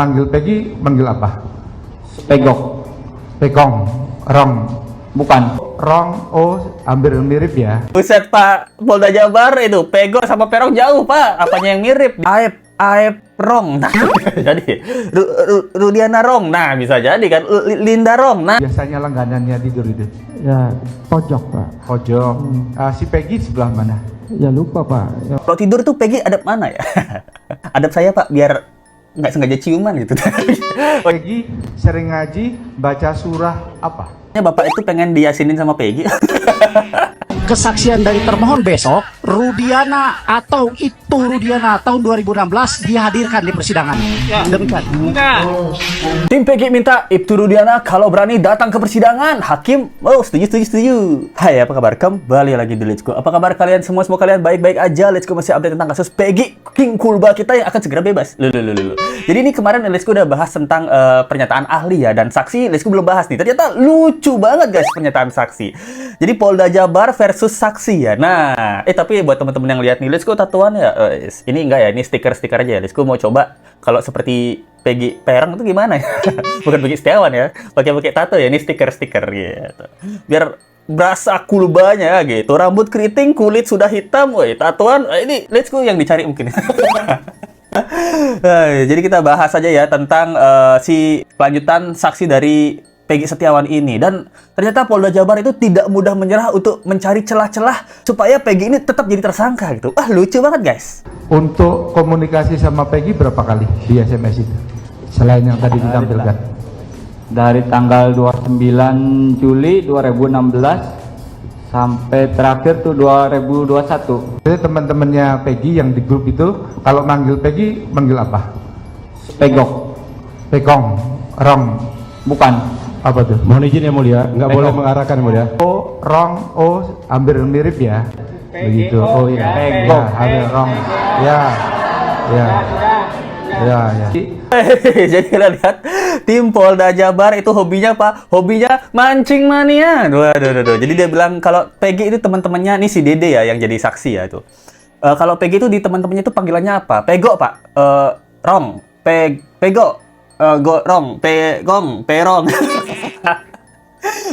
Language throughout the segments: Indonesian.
Panggil Peggy, manggil apa? Pegok. Pegong, Rong. Bukan. Rong, oh hampir mirip ya. Buset Pak, Polda Jabar itu Pego sama Perong jauh Pak. Apanya yang mirip? Aep Rong. Nah, jadi Rudiana Rong. Nah, bisa jadi kan Linda Rong. Nah, Biasanya langganannya tidur itu. Ya, pojok Pak. Pojok. Si Peggy sebelah mana? Ya lupa Pak. Ya, kalau tidur tuh Peggy adab mana ya? Adab saya Pak, biar nggak sengaja ciuman gitu. Peggy sering ngaji, baca surah apa? Bapak itu pengen diyasinin sama Peggy. Kesaksian dari termohon besok, Rudiana atau itu Rudiana tahun 2016 dihadirkan di persidangan. Demikian. Tim Peggy minta Ibtu Rudiana kalau berani datang ke persidangan. Hakim, oh setuju. Hai, apa kabar? Kembali lagi di Let's Go. Apa kabar kalian semua kalian baik-baik aja? Let's Go masih update tentang kasus Peggy King Kulba kita yang akan segera bebas. Loh. Jadi ini kemarin Let's Go udah bahas tentang pernyataan ahli ya dan saksi. Let's Go belum bahas nih. Ternyata lucu banget guys pernyataan saksi. Jadi Polda Jabar versus saksi ya. Nah, tapi buat teman-teman yang lihat nih, Let's Go tatuan ya. Ini enggak ya, ini stiker-stiker aja ya. Let's Go mau coba kalau seperti Peggy Perong itu gimana ya? Bukan Peggy Setiawan ya. Pakai tato ya, ini stiker-stiker gitu. Biar berasa kulbanya gitu. Rambut keriting, kulit sudah hitam, woi, tatuan. Ini Let's Go yang dicari mungkin. Jadi kita bahas aja ya tentang si kelanjutan saksi dari Peggy Setiawan ini. Dan ternyata Polda Jabar itu tidak mudah menyerah untuk mencari celah-celah supaya Peggy ini tetap jadi tersangka gitu. Lucu banget guys. Untuk komunikasi sama Peggy berapa kali di SMS itu? Selain yang tadi ditampilkan. Dari tanggal 29 Juli 2016 sampai terakhir tuh 2021. Jadi teman-temannya Peggy yang di grup itu kalau manggil Peggy manggil apa? Pegok. Pegong, Rong. Bukan. Apa tuh? Mohon izin ya mulia, nggak Pegok. boleh mengarahkan mulia. Oh, Rong, oh hampir mirip ya. Begitu. Oh iya. Pegok. Ya, hampir Rong. Ya. Jadi kita lihat tim Polda Jabar itu hobinya apa? Hobinya mancing mania. Waduh. Jadi dia bilang kalau Peggy itu teman-temannya, ini si Dede ya yang jadi saksi ya itu. Kalau Peggy itu di teman-temannya itu panggilannya apa? Pego Pak. Rong. Pego. Rong. Pegong. Perong.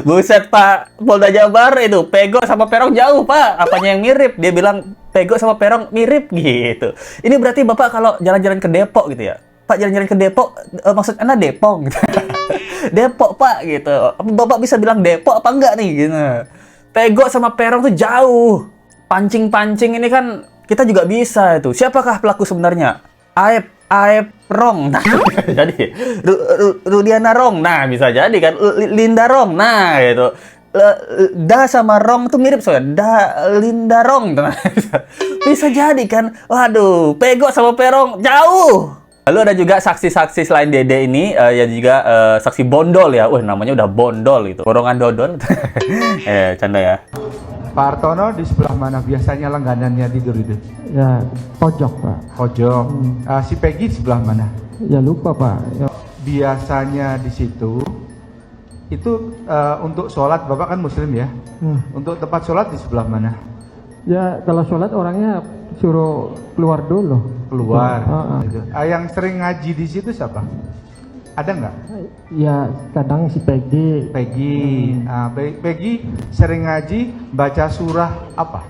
Buset Pak, Polda Jabar itu Pego sama Perong jauh Pak. Apanya yang mirip? Dia bilang Pego sama Perong mirip gitu. Ini berarti Bapak kalau jalan-jalan ke Depok gitu ya. Pak jalan-jalan ke Depok, maksud Anda Depok gitu. Depok Pak gitu. Bapak bisa bilang Depok apa enggak nih gitu. Pego sama Perong tuh jauh. Pancing-pancing ini kan kita juga bisa itu. Siapakah pelaku sebenarnya? Aep Rong. Nah, jadi Rudiana Rong. Nah, bisa jadi kan Linda Rong. Nah, gitu. Da sama Rong tuh mirip soalnya. Linda Rong. Nah, bisa jadi kan. Waduh, Pego sama Perong jauh. Lalu ada juga saksi-saksi selain Dede ini, ya juga saksi Bondol ya. Wah, namanya udah Bondol gitu. Borongan dodol. Canda ya. Pak Hartono di sebelah mana biasanya langganannya tidur itu? ya pojok Pak. Pojok. Si Peggy sebelah mana? Ya lupa Pak. Ya, Biasanya di situ itu untuk sholat, Bapak kan Muslim ya? Untuk tempat sholat di sebelah mana? ya kalau sholat orangnya suruh keluar dulu. Keluar. Gitu. Gitu. Yang sering ngaji di situ siapa? Ada nggak? Ya kadang si Peggy. Peggy. Peggy sering ngaji, baca surah apa?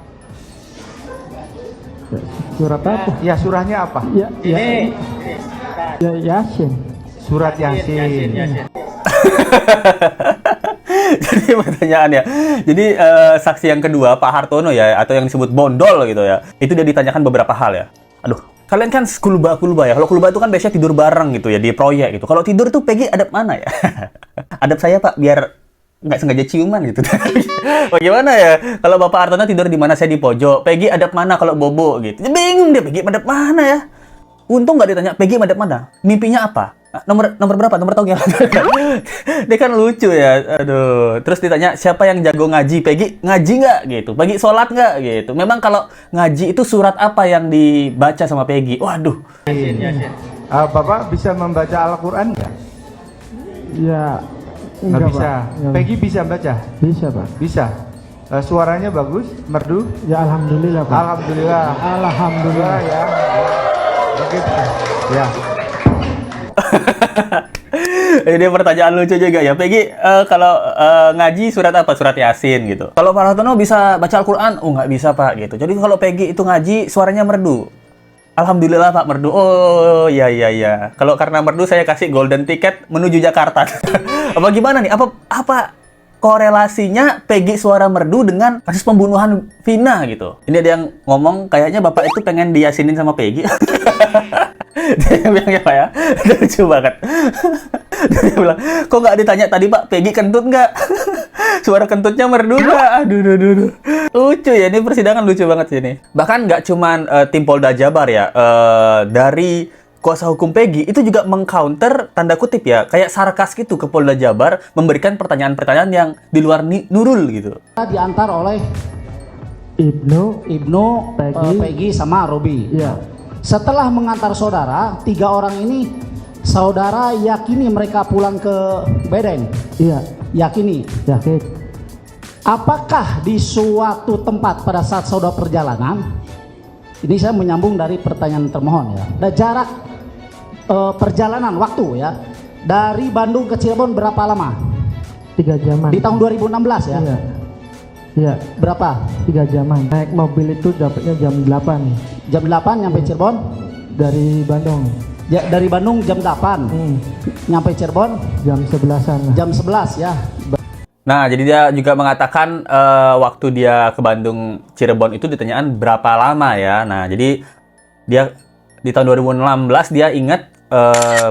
Surat apa? Ya surahnya apa? Ya Yasin. Surat Yasin. Jadi pertanyaannya, jadi saksi yang kedua Pak Hartono ya, atau yang disebut Bondol gitu ya, itu dia ditanyakan beberapa hal ya. Aduh, kalian kan kulba ya. Kalau kulba itu kan biasanya tidur bareng gitu ya di proyek gitu. Kalau tidur tuh Peggy adab mana ya? Adab saya Pak, biar nggak sengaja ciuman gitu. Bagaimana ya? Kalau Bapak Hartono tidur di mana, saya di pojok. Peggy adab mana kalau bobo gitu? Bingung deh, Peggy adab mana ya? Untung nggak ditanya Peggy adab mana. Mimpinya apa? Nomor berapa? Nomor togel. Dia kan lucu ya. Aduh. Terus ditanya siapa yang jago ngaji? Peggy ngaji nggak gitu? Peggy sholat nggak gitu? Memang kalau ngaji itu surat apa yang dibaca sama Peggy? Waduh. Yasin. Bapak bisa membaca Al-Quran nggak? Ya Nggak enggak bisa. Pak. Peggy bisa baca? Bisa Pak. Bisa. Suaranya bagus, merdu? Ya alhamdulillah Pak. Alhamdulillah. Alhamdulillah. Ya. Begitu. Ya. Ini pertanyaan lucu juga ya. Peggy, kalau ngaji surat apa? Surat Yasin gitu. Kalau Pak Hartono bisa baca Al-Quran? Oh, nggak bisa, Pak, gitu. Jadi kalau Peggy itu ngaji, suaranya merdu. Alhamdulillah, Pak, merdu. Oh, iya. Kalau karena merdu, saya kasih golden ticket menuju Jakarta. Apa gimana nih? Apa korelasinya Peggy suara merdu dengan kasus pembunuhan Vina gitu? Ini ada yang ngomong, kayaknya Bapak itu pengen diyasinin sama Peggy. Dia bilang ya, Pak ya. Lucu banget. Dia bilang, kok nggak ditanya tadi, Pak, Peggy kentut nggak? Suara kentutnya merdu nggak? Aduh. Lucu ya, ini persidangan lucu banget sih ini. Bahkan nggak cuman tim Polda Jabar ya, dari kuasa hukum Peggy itu juga mengcounter, tanda kutip ya, kayak sarkas gitu ke Polda Jabar, memberikan pertanyaan-pertanyaan yang di luar Nurul gitu. Diantar oleh Ibnu, Peggy sama Robi. iya, Setelah mengantar saudara, 3 orang ini saudara yakini mereka pulang ke Bedeng. iya, Yakini. yakin, Apakah di suatu tempat pada saat saudara perjalanan, ini saya menyambung dari pertanyaan termohon ya, ada jarak perjalanan waktu ya, dari Bandung ke Cirebon berapa lama? 3 jaman. Di tahun 2016 ya? Iya, Berapa? 3 jaman. Naik mobil itu dapatnya jam 8 Jam 8 nyampe Cirebon? dari Bandung. Ya, dari Bandung jam 8 nyampe Cirebon Jam 11-an lah. jam 11 ya. Nah, jadi dia juga mengatakan waktu dia ke Bandung Cirebon itu ditanyakan berapa lama ya. Nah, jadi dia di tahun 2016 dia ingat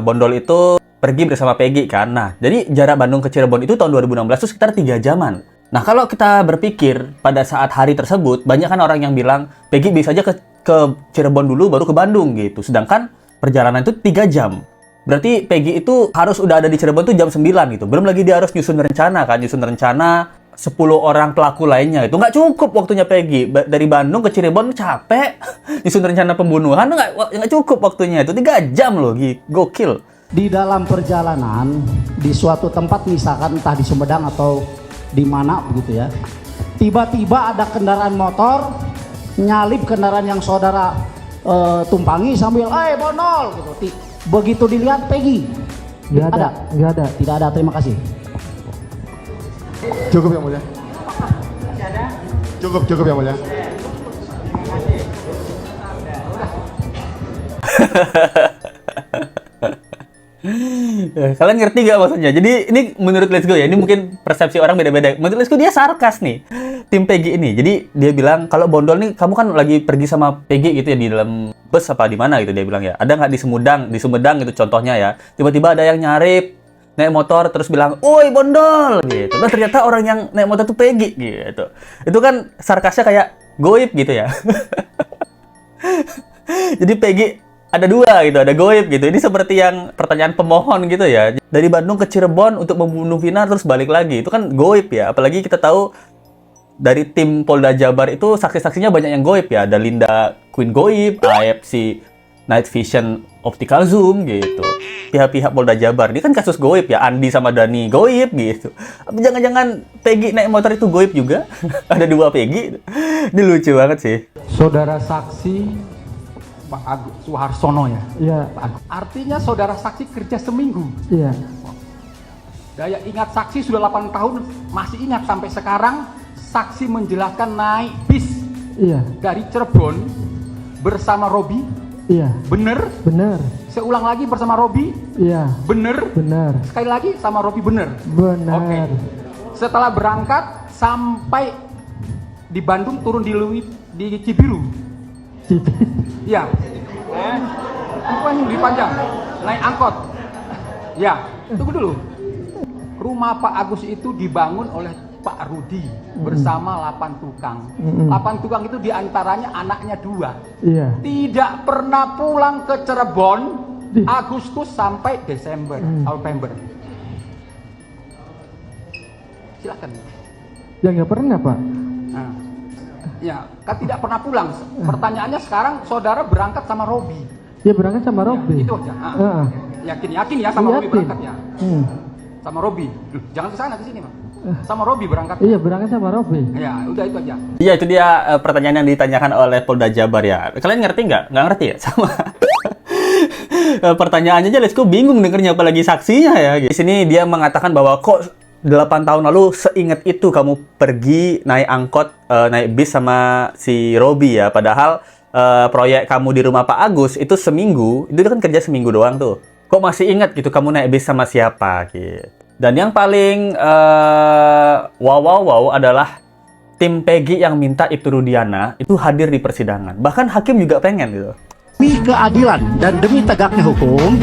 Bondol itu pergi bersama Peggy kan. Nah, jadi jarak Bandung ke Cirebon itu tahun 2016 itu sekitar 3 jaman. Nah, kalau kita berpikir pada saat hari tersebut, banyak kan orang yang bilang Peggy bisa aja ke Cirebon dulu baru ke Bandung gitu. Sedangkan perjalanan itu 3 jam. Berarti Peggy itu harus udah ada di Cirebon tuh jam 9 gitu. Belum lagi dia harus nyusun rencana kan, 10 orang pelaku lainnya. Itu nggak cukup waktunya Peggy. Dari Bandung ke Cirebon capek. Nyusun rencana pembunuhan nggak cukup waktunya. Itu 3 jam loh, gokil. Di dalam perjalanan di suatu tempat, misalkan entah di Sumedang atau di mana begitu ya, tiba-tiba ada kendaraan motor nyalip kendaraan yang saudara tumpangi sambil Bondol gitu. Begitu dilihat Peggy, Nggak ada. Tidak ada. Terima kasih. Cukup yang mulia. Cukup yang mulia. Kalian ngerti gak maksudnya? Jadi ini menurut Let's Go ya, ini mungkin persepsi orang beda-beda. Menurut Let's Go dia sarkas nih, tim Peggy ini. Jadi dia bilang, kalau Bondol nih, kamu kan lagi pergi sama Peggy gitu ya, di dalam bus apa di mana gitu, dia bilang ya. Ada nggak di Sumedang gitu contohnya ya. Tiba-tiba ada yang nyarip, naik motor terus bilang, "Oi Bondol!" gitu. Dan ternyata orang yang naik motor tuh Peggy gitu. Itu kan sarkasnya kayak goib gitu ya. Jadi Peggy ada 2 gitu, ada goib gitu. Ini seperti yang pertanyaan pemohon gitu ya. Dari Bandung ke Cirebon untuk membunuh Vina terus balik lagi. Itu kan goib ya. Apalagi kita tahu dari tim Polda Jabar itu saksi-saksinya banyak yang goib ya. Ada Linda Queen goib, AFC Night Vision Optical Zoom gitu. Pihak-pihak Polda Jabar. Ini kan kasus goib ya. Andi sama Dani goib gitu. Jangan-jangan Peggy naik motor itu goib juga? Ada 2 Peggy. Ini lucu banget sih. Saudara saksi Pak Agus Suharsono ya? Iya, Artinya saudara saksi kerja seminggu. iya. Daya ingat saksi sudah 8 tahun, masih ingat sampai sekarang. Saksi menjelaskan naik bis Iya, dari Cirebon bersama Robi. iya. Bener? Benar. Saya ulang lagi bersama Robi. Iya, Bener? benar. Sekali lagi sama Robi bener? Benar. Oke. Setelah berangkat sampai di Bandung, turun di Cibiru. Ya. Apa yang lebih panjang? Naik angkot. Ya, tunggu dulu. Rumah Pak Agus itu dibangun oleh Pak Rudi bersama 8 tukang. 8 tukang itu diantaranya anaknya 2. Iya. Tidak pernah pulang ke Cirebon Agustus sampai Desember, November. Silakan. Ya nggak pernah, Pak. Nah, ya, kan tidak pernah pulang. Pertanyaannya sekarang saudara berangkat sama Robi. Ya berangkat sama Robi. Itu aja. Heeh. Yakin ya sama Robi Yakin. berangkat ya. Sama Robi. Jangan ke sana, ke sini, Pak. Sama Robi berangkat. Iya, berangkat sama Robi. Ya, udah itu aja. Iya, itu dia pertanyaan yang ditanyakan oleh Polda Jabar ya. Kalian ngerti nggak? Nggak ngerti ya? Sama. Pertanyaannya aja Let's Go bingung dengernya, apalagi saksinya ya. Di sini dia mengatakan bahwa kok 8 tahun lalu seingat itu kamu pergi naik angkot, naik bis sama si Robi ya. Padahal proyek kamu di rumah Pak Agus itu seminggu, itu kan kerja seminggu doang tuh. Kok masih ingat gitu kamu naik bis sama siapa gitu. Dan yang paling wow adalah tim Peggy yang minta Ibtu Rudiana itu hadir di persidangan. Bahkan hakim juga pengen gitu. Demi keadilan dan demi tegaknya hukum,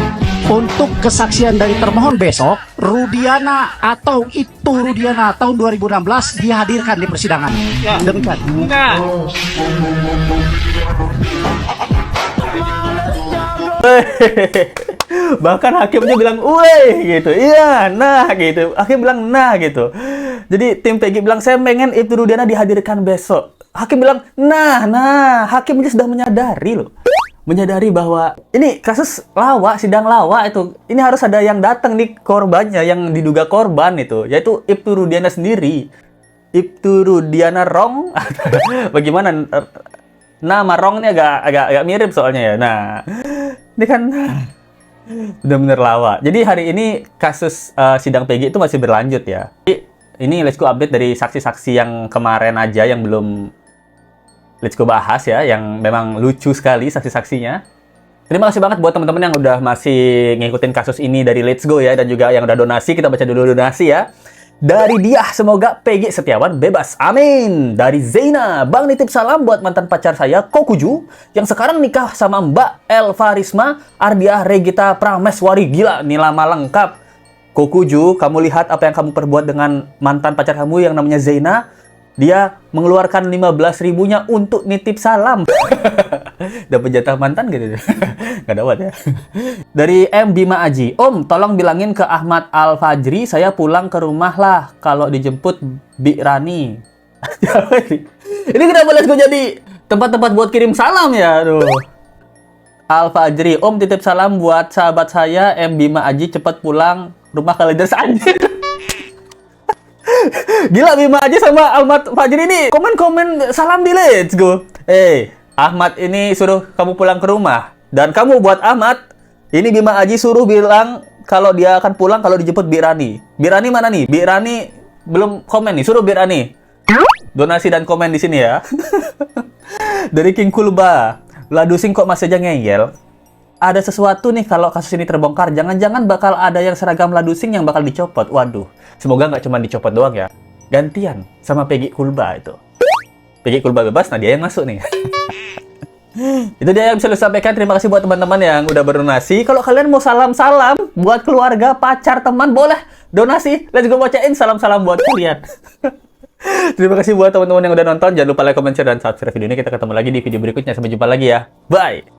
untuk kesaksian dari termohon besok, Rudiana atau Ibtu Rudiana tahun 2016 dihadirkan di persidangan. Demikian. Bahkan hakimnya bilang, "Woi," gitu. Iya, nah gitu. Hakim bilang, "Nah," gitu. Jadi tim Peggy bilang, "Saya pengen Ibtu Rudiana dihadirkan besok." Hakim bilang, "Nah." Hakim ini sudah menyadari loh. Menyadari bahwa ini kasus lawa, sidang lawa itu. Ini harus ada yang datang nih korbannya, yang diduga korban itu, yaitu Ibtu Rudiana sendiri. Ibtu Rudiana Rong. Bagaimana? Nama Rong ini agak mirip soalnya ya. Nah, ini kan benar-benar lawa. Jadi hari ini kasus sidang Peggy itu masih berlanjut ya. Jadi, ini Let's Go update dari saksi-saksi yang kemarin aja yang belum Let's Go bahas ya, yang memang lucu sekali saksi-saksinya. Terima kasih banget buat teman-teman yang udah masih ngikutin kasus ini dari Let's Go ya, dan juga yang udah donasi. Kita baca dulu donasi ya. Dari Diah, semoga Peggy Setiawan bebas. Amin. Dari Zaina, Bang nitip salam buat mantan pacar saya, Kokuju, yang sekarang nikah sama Mbak Elva Risma Ardiah Regita Prameswari. Gila, ini lama lengkap. Kokuju, kamu lihat apa yang kamu perbuat dengan mantan pacar kamu yang namanya Zaina. Dia mengeluarkan 15.000-nya untuk nitip salam. Dapat jatah mantan gitu. Nggak dapat ya. Dari M. Bima Aji. Om, tolong bilangin ke Ahmad Al-Fajri, saya pulang ke rumah lah kalau dijemput Bi Rani. Ini kenapa Let's Go jadi tempat-tempat buat kirim salam ya? Aduh. Al-Fajri. Om, titip salam buat sahabat saya, M. Bima Aji, cepat pulang rumah Kaliders anjir. Gila, Bima aja sama Ahmad Fajri ini komen-komen salam di Let's Go. Ahmad ini suruh kamu pulang ke rumah. Dan kamu buat Ahmad, ini Bima Aji suruh bilang kalau dia akan pulang kalau dijemput Bi Rani. Bi Rani mana nih? Bi Rani belum komen nih, suruh Bi Rani donasi dan komen di sini ya. Dari King Kulba, Ladusing kok masih aja ngeyel? Ada sesuatu nih kalau kasus ini terbongkar. Jangan-jangan bakal ada yang seragam Ladusing yang bakal dicopot. Waduh, semoga nggak cuma dicopot doang ya. Gantian sama Peggy Kulba itu. Peggy Kulba bebas, nah dia yang masuk nih. Itu dia yang bisa saya sampaikan. Terima kasih buat teman-teman yang udah berdonasi. Kalau kalian mau salam-salam buat keluarga, pacar, teman, boleh donasi. Let's Go bacain salam-salam buat kalian. Terima kasih buat teman-teman yang udah nonton. Jangan lupa like, comment, share, dan subscribe video ini. Kita ketemu lagi di video berikutnya. Sampai jumpa lagi ya. Bye!